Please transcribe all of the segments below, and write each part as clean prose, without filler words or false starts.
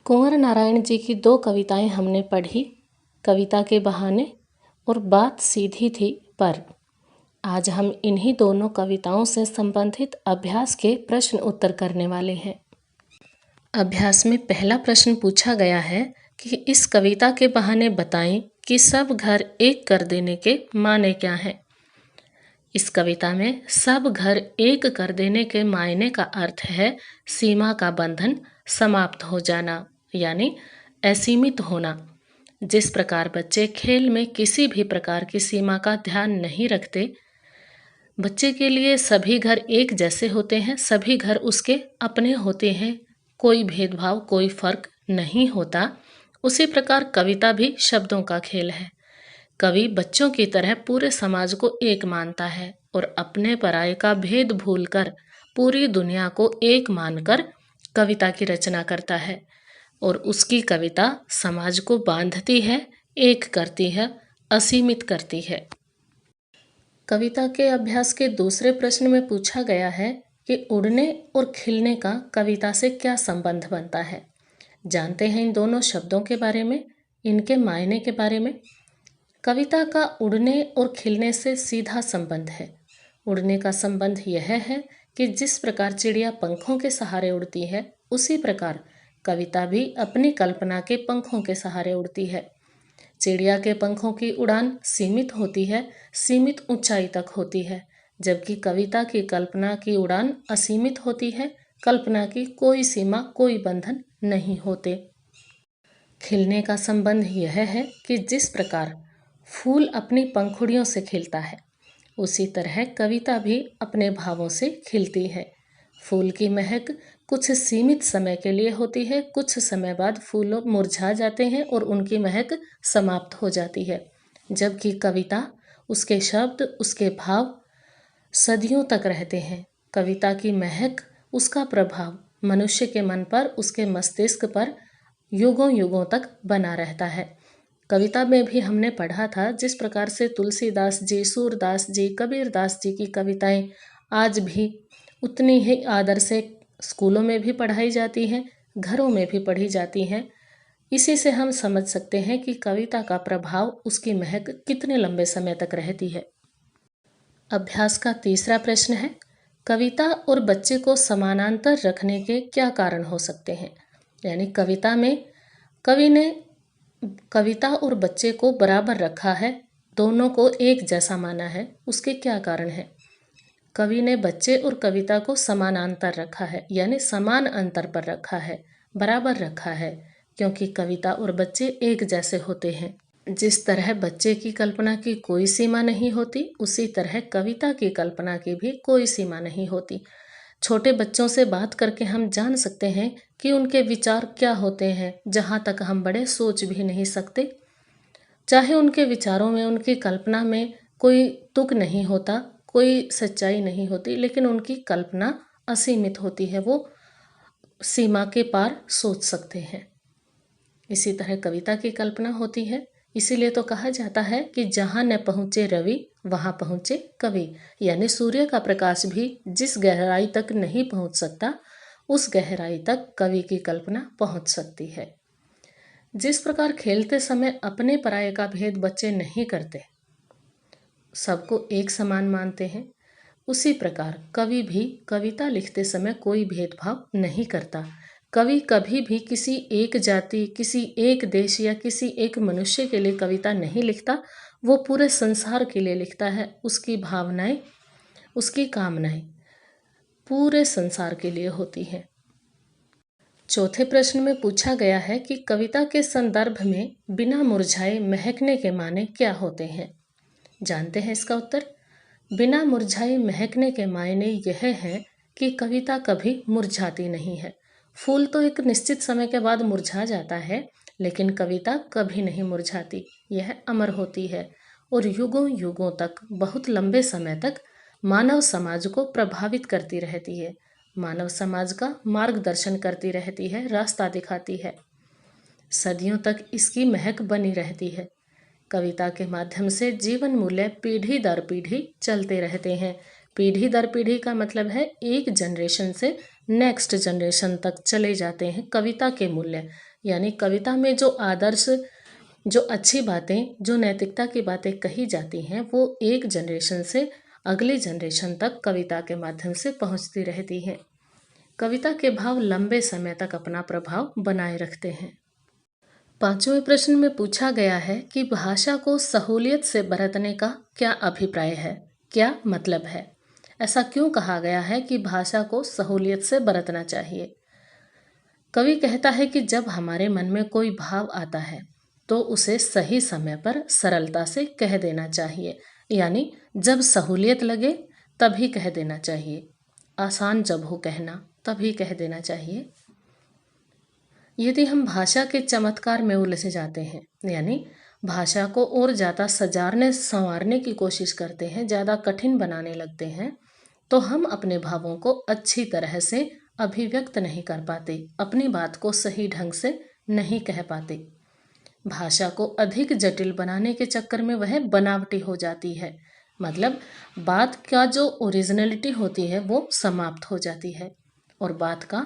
कुंवर नारायण जी की दो कविताएं हमने पढ़ी, कविता के बहाने और बात सीधी थी पर। आज हम इन्हीं दोनों कविताओं से संबंधित अभ्यास के प्रश्न उत्तर करने वाले हैं। अभ्यास में पहला प्रश्न पूछा गया है कि इस कविता के बहाने बताएं कि सब घर एक कर देने के माने क्या हैं। इस कविता में सब घर एक कर देने के मायने का अर्थ है सीमा का बंधन समाप्त हो जाना, यानी असीमित होना। जिस प्रकार बच्चे खेल में किसी भी प्रकार की सीमा का ध्यान नहीं रखते, बच्चे के लिए सभी घर एक जैसे होते हैं, सभी घर उसके अपने होते हैं, कोई भेदभाव, कोई फर्क नहीं होता। उसी प्रकार कविता भी शब्दों का खेल है। कवि बच्चों की तरह पूरे समाज को एक मानता है और अपने पराये का भेद भूलकर पूरी दुनिया को एक मानकर कविता की रचना करता है और उसकी कविता समाज को बांधती है, एक करती है, असीमित करती है। कविता के अभ्यास के दूसरे प्रश्न में पूछा गया है कि उड़ने और खिलने का कविता से क्या संबंध बनता है। जानते हैं इन दोनों शब्दों के बारे में, इनके मायने के बारे में। कविता का उड़ने और खिलने से सीधा संबंध है। उड़ने का संबंध यह है कि जिस प्रकार चिड़िया पंखों के सहारे उड़ती है, उसी प्रकार कविता भी अपनी कल्पना के पंखों के सहारे उड़ती है। चिड़िया के पंखों की उड़ान सीमित होती है, सीमित ऊंचाई तक होती है, जबकि कविता की कल्पना की उड़ान असीमित होती है। कल्पना की कोई सीमा, कोई बंधन नहीं होते। खिलने का संबंध यह है कि जिस प्रकार फूल अपनी पंखुड़ियों से खिलता है, उसी तरह कविता भी अपने भावों से खिलती है। फूल की महक कुछ सीमित समय के लिए होती है, कुछ समय बाद फूल मुरझा जाते हैं और उनकी महक समाप्त हो जाती है, जबकि कविता, उसके शब्द, उसके भाव सदियों तक रहते हैं। कविता की महक, उसका प्रभाव मनुष्य के मन पर, उसके मस्तिष्क पर युगों युगों तक बना रहता है। कविता में भी हमने पढ़ा था जिस प्रकार से तुलसीदास जी, सूरदास जी, कबीरदास जी की कविताएं आज भी उतनी ही आदर से स्कूलों में भी पढ़ाई जाती हैं, घरों में भी पढ़ी जाती हैं। इसी से हम समझ सकते हैं कि कविता का प्रभाव, उसकी महक कितने लंबे समय तक रहती है। अभ्यास का तीसरा प्रश्न है, कविता और बच्चे को समानांतर रखने के क्या कारण हो सकते हैं। यानी कविता में कवि ने कविता और बच्चे को बराबर रखा है, दोनों को एक जैसा माना है, उसके क्या कारण है। कवि ने बच्चे और कविता को समानांतर रखा है, यानी समान अंतर पर रखा है, बराबर रखा है, क्योंकि कविता और बच्चे एक जैसे होते हैं। जिस तरह बच्चे की कल्पना की कोई सीमा नहीं होती, उसी तरह कविता की कल्पना की भी कोई सीमा नहीं होती। छोटे बच्चों से बात करके हम जान सकते हैं कि उनके विचार क्या होते हैं, जहाँ तक हम बड़े सोच भी नहीं सकते। चाहे उनके विचारों में, उनकी कल्पना में कोई तुक नहीं होता, कोई सच्चाई नहीं होती, लेकिन उनकी कल्पना असीमित होती है, वो सीमा के पार सोच सकते हैं। इसी तरह कविता की कल्पना होती है। इसीलिए तो कहा जाता है कि जहाँ न पहुँचे रवि, वहाँ पहुँचे कवि। यानी सूर्य का प्रकाश भी जिस गहराई तक नहीं पहुँच सकता, उस गहराई तक कवि की कल्पना पहुँच सकती है। जिस प्रकार खेलते समय अपने पराये का भेद बच्चे नहीं करते, सबको एक समान मानते हैं, उसी प्रकार कवि भी कविता लिखते समय कोई भेदभाव नहीं करता। कवि कभी भी किसी एक जाति, किसी एक देश या किसी एक मनुष्य के लिए कविता नहीं लिखता, वो पूरे संसार के लिए लिखता है। उसकी भावनाएं, उसकी कामनाएं पूरे संसार के लिए होती हैं। चौथे प्रश्न में पूछा गया है कि कविता के संदर्भ में बिना मुरझाए महकने के माने क्या होते हैं। जानते हैं इसका उत्तर। बिना मुरझाए महकने के मायने यह है कि कविता कभी मुरझाती नहीं है। फूल तो एक निश्चित समय के बाद मुरझा जाता है, लेकिन कविता कभी नहीं मुरझाती, यह अमर होती है और युगों युगों तक, बहुत लंबे समय तक मानव समाज को प्रभावित करती रहती है, मानव समाज का मार्गदर्शन करती रहती है, रास्ता दिखाती है। सदियों तक इसकी महक बनी रहती है। कविता के माध्यम से जीवन मूल्य पीढ़ी दर पीढ़ी चलते रहते हैं। पीढ़ी दर पीढ़ी का मतलब है एक जनरेशन से नेक्स्ट जनरेशन तक चले जाते हैं कविता के मूल्य, यानी कविता में जो आदर्श, जो अच्छी बातें, जो नैतिकता की बातें कही जाती हैं वो एक जनरेशन से अगले जनरेशन तक कविता के माध्यम से पहुंचती रहती हैं। कविता के भाव लंबे समय तक अपना प्रभाव बनाए रखते हैं। 5वें प्रश्न में पूछा गया है कि भाषा को सहूलियत से बरतने का क्या अभिप्राय है, क्या मतलब है। ऐसा क्यों कहा गया है कि भाषा को सहूलियत से बरतना चाहिए। कवि कहता है कि जब हमारे मन में कोई भाव आता है तो उसे सही समय पर सरलता से कह देना चाहिए, यानी जब सहूलियत लगे तभी कह देना चाहिए, आसान जब हो कहना तभी कह देना चाहिए। यदि हम भाषा के चमत्कार में उलझ जाते हैं, यानी भाषा को और ज़्यादा सजारने संवारने की कोशिश करते हैं, ज़्यादा कठिन बनाने लगते हैं, तो हम अपने भावों को अच्छी तरह से अभिव्यक्त नहीं कर पाते, अपनी बात को सही ढंग से नहीं कह पाते। भाषा को अधिक जटिल बनाने के चक्कर में वह बनावटी हो जाती है, मतलब बात का जो ओरिजिनलिटी होती है वो समाप्त हो जाती है और बात का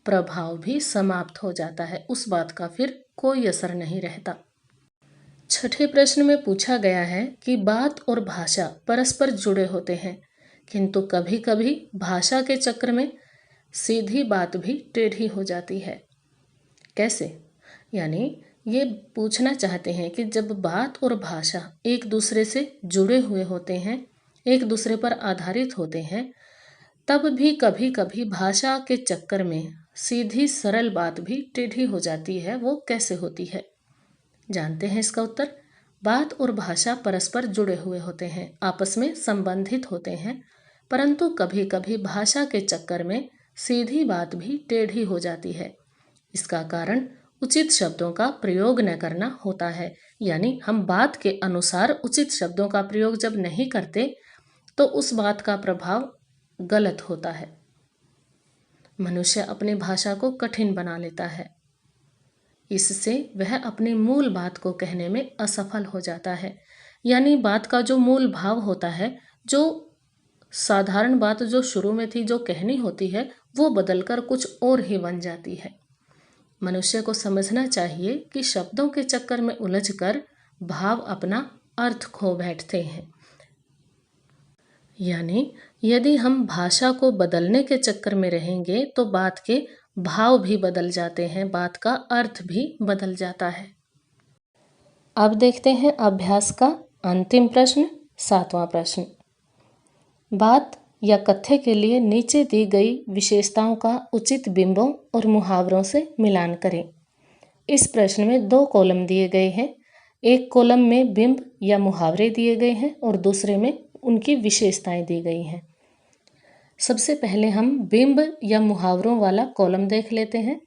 प्रभाव भी समाप्त हो जाता है, उस बात का फिर कोई असर नहीं रहता। 6ठे प्रश्न में पूछा गया है कि बात और भाषा परस्पर जुड़े होते हैं, किंतु कभी कभी भाषा के चक्कर में सीधी बात भी टेढ़ी हो जाती है। कैसे? यानी ये पूछना चाहते हैं कि जब बात और भाषा एक दूसरे से जुड़े हुए होते हैं, एक दूसरे पर आधारित होते हैं, तब भी कभी कभी भाषा के चक्कर में सीधी सरल बात भी टेढ़ी हो जाती है। वो कैसे होती है, जानते हैं इसका उत्तर। बात और भाषा परस्पर जुड़े हुए होते हैं, आपस में संबंधित होते हैं, परंतु कभी कभी भाषा के चक्कर में सीधी बात भी टेढ़ी हो जाती है। इसका कारण उचित शब्दों का प्रयोग न करना होता है, यानी हम बात के अनुसार उचित शब्दों का प्रयोग जब नहीं करते तो उस बात का प्रभाव गलत होता है। मनुष्य अपनी भाषा को कठिन बना लेता है, इससे वह अपनी मूल बात को कहने में असफल हो जाता है, यानी बात का जो मूल भाव होता है, जो साधारण बात जो शुरू में थी जो कहनी होती है, वो बदलकर कुछ और ही बन जाती है। मनुष्य को समझना चाहिए कि शब्दों के चक्कर में उलझकर भाव अपना अर्थ खो बैठते हैं, यानी यदि हम भाषा को बदलने के चक्कर में रहेंगे तो बात के भाव भी बदल जाते हैं, बात का अर्थ भी बदल जाता है। अब देखते हैं अभ्यास का अंतिम प्रश्न, 7वां प्रश्न। बात या कथ्य के लिए नीचे दी गई विशेषताओं का उचित बिंबों और मुहावरों से मिलान करें। इस प्रश्न में 2 कॉलम दिए गए हैं, एक कॉलम में बिंब या मुहावरे दिए गए हैं और दूसरे में उनकी विशेषताएं दी गई हैं। सबसे पहले हम बिंब या मुहावरों वाला कॉलम देख लेते हैं।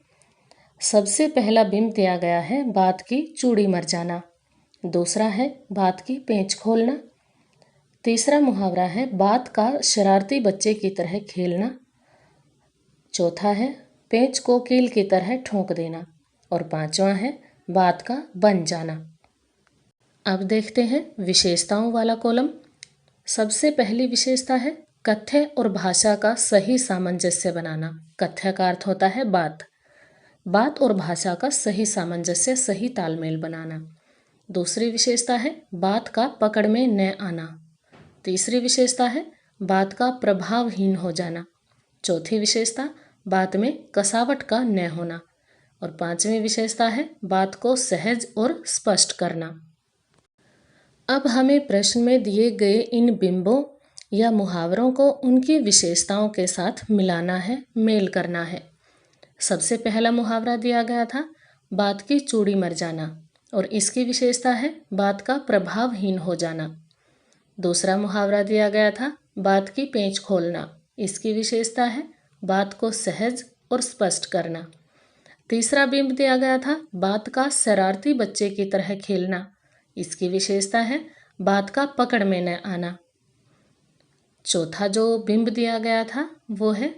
सबसे पहला बिंब दिया गया है बात की चूड़ी मर जाना, दूसरा है बात की पेंच खोलना, तीसरा मुहावरा है बात का शरारती बच्चे की तरह खेलना, चौथा है पेंच को कील की तरह ठोंक देना और 5वां है बात का बन जाना। अब देखते हैं विशेषताओं वाला कॉलम। सबसे पहली विशेषता है कथ्य और भाषा का सही सामंजस्य बनाना। कथ्य का अर्थ होता है बात, बात और भाषा का सही सामंजस्य, सही तालमेल बनाना। दूसरी विशेषता है बात का पकड़ में न आना। तीसरी विशेषता है बात का प्रभावहीन हो जाना। चौथी विशेषता बात में कसावट का न होना और 5वीं विशेषता है बात को सहज और स्पष्ट करना। अब हमें प्रश्न में दिए गए इन बिंबों या मुहावरों को उनकी विशेषताओं के साथ मिलाना है, मेल करना है। सबसे पहला मुहावरा दिया गया था बात की चूड़ी मर जाना और इसकी विशेषता है बात का प्रभावहीन हो जाना। दूसरा मुहावरा दिया गया था बात की पेंच खोलना, इसकी विशेषता है बात को सहज और स्पष्ट करना। तीसरा बिंब दिया गया था बात का शरारती बच्चे की तरह खेलना, इसकी विशेषता है बात का पकड़ में न आना। चौथा जो बिंब दिया गया था वो है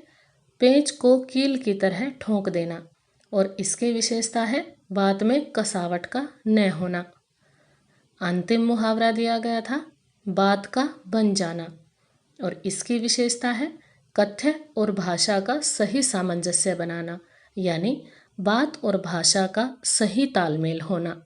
पेंच को कील की तरह ठोंक देना और इसकी विशेषता है बात में कसावट का न होना। अंतिम मुहावरा दिया गया था बात का बन जाना और इसकी विशेषता है कथ्य और भाषा का सही सामंजस्य बनाना, यानी बात और भाषा का सही तालमेल होना।